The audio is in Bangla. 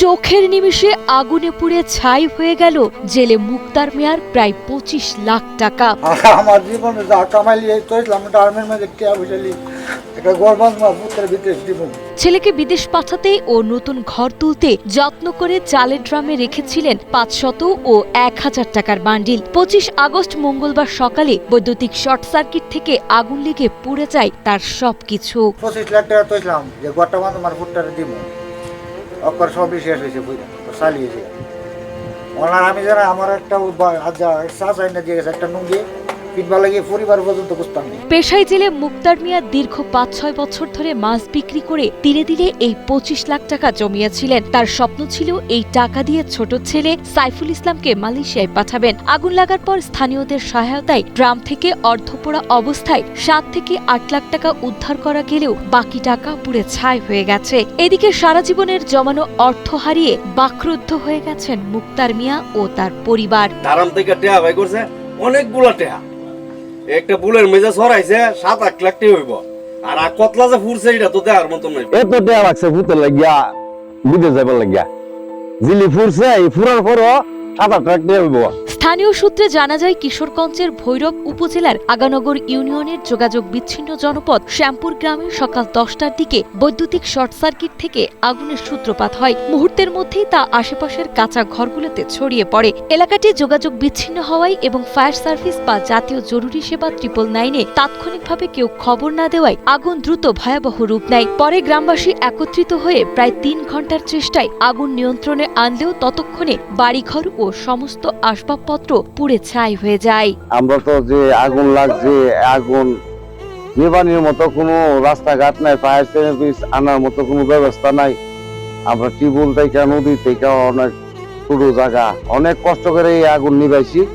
চোখের নিমিষে আগুনে পুড়ে ছাই হয়ে গেল জেলে মুক্তার মিয়ার প্রায় 25 লাখ টাকা। আমার জীবনে যা কামাইলি এই তো ইসলাম আর্মির মধ্যে টিয়া বুঝালি একটা গরবাজ মা পুত্রের বিদেশ দিব। ছেলেকে বিদেশ পাঠাতে ও নতুন ঘর তুলতে যত্ন করে চালের ড্রামে রেখেছিলেন 500 ও 1000 টাকার বান্ডিল। 25 আগস্ট মঙ্গলবার সকালে বৈদ্যুতিক শর্ট সার্কিট থেকে আগুন লেগে পুড়ে যায় তার সবকিছু। 25 লাখ টাকা তো ইসলাম যে গোটা মাত্র আমার পুত্রের দিব অকর সবই শেষ হয়েছে বুঝলাম চালিয়েছে ওনার আমি জানা আমার একটা চাষ আইনা দিয়ে গেছে একটা নুঙ্গি কিনবা লাগিয়ে পরিবার পর্যন্ত বুঝতাম না। পেশায় জেলে মুক্তার মিয়া দীর্ঘ 5-6 বছর ধরে মাছ বিক্রি করে ধীরে ধীরে এই 25 লাখ টাকা জমিয়েছিলেন। তার স্বপ্ন ছিল এই টাকা দিয়ে ছোট ছেলে সাইফুল ইসলামকে মালয়েশিয়ায় পাঠাবেন। আগুন লাগার পর স্থানীয়দের সহায়তায় ড্রাম থেকে অর্ধপোড়া অবস্থায় 7 থেকে 8 লাখ টাকা উদ্ধার করা গেলেও বাকি টাকা পুড়ে ছাই হয়ে গেছে। এদিকে সারা জীবনের জমানো অর্থ হারিয়ে বাকরুদ্ধ হয়ে গেছেন মুক্তার মিয়া ও তার পরিবার। দারাম থেকে টেয়া ভাই করছে অনেকগুলা টেয়া, একটা বুলের মেজা ছড়াইছে 7-8 লাখ টাকা হইব, আর কতলা যে ফুরছে এটা তো দেওয়ার মতন নাই। এত টেয়া লাগছে ভূতের লাগিয়া বিদেশ যাবার লাগিয়া জিলি ফুরছে এই ফুরার পরও 7-8 লাখ টাকা হইব। স্থানীয় সূত্রে জানা যায় কিশোরগঞ্জের ভৈরব উপজেলার আগানগর ইউনিয়নের যোগাযোগ বিচ্ছিন্ন জনপদ শ্যামপুর গ্রামে সকাল 10টার দিকে বৈদ্যুতিক শর্ট সার্কিট থেকে আগুনের সূত্রপাত হয়। মুহূর্তের মধ্যেই তা আশেপাশের কাঁচা ঘরগুলোতে ছড়িয়ে পড়ে। এলাকাটি যোগাযোগ বিচ্ছিন্ন হওয়ায় এবং ফায়ার সার্ভিস বা জাতীয় জরুরি সেবা 999-এ তাৎক্ষণিকভাবে কেউ খবর না দেওয়ায় আগুন দ্রুত ভয়াবহ রূপ নেয়। পরে গ্রামবাসী একত্রিত হয়ে প্রায় 3 ঘন্টার চেষ্টায় আগুন নিয়ন্ত্রণে আনলেও ততক্ষণে বাড়িঘর ও সমস্ত আসবাবপত্র পুড়ে ছাই হয়ে যায়। আমরা তো যে আগুন লাগছে আগুন নিবানির মতো কোনো রাস্তাঘাট নাই, ফায়ার সার্ভিস আনার মতো কোনো ব্যবস্থা নাই। আমরা টিউবওয়েল থেকে নদী থেকে অনেক পুরো জায়গা অনেক কষ্ট করে এই আগুন নিবাইছি।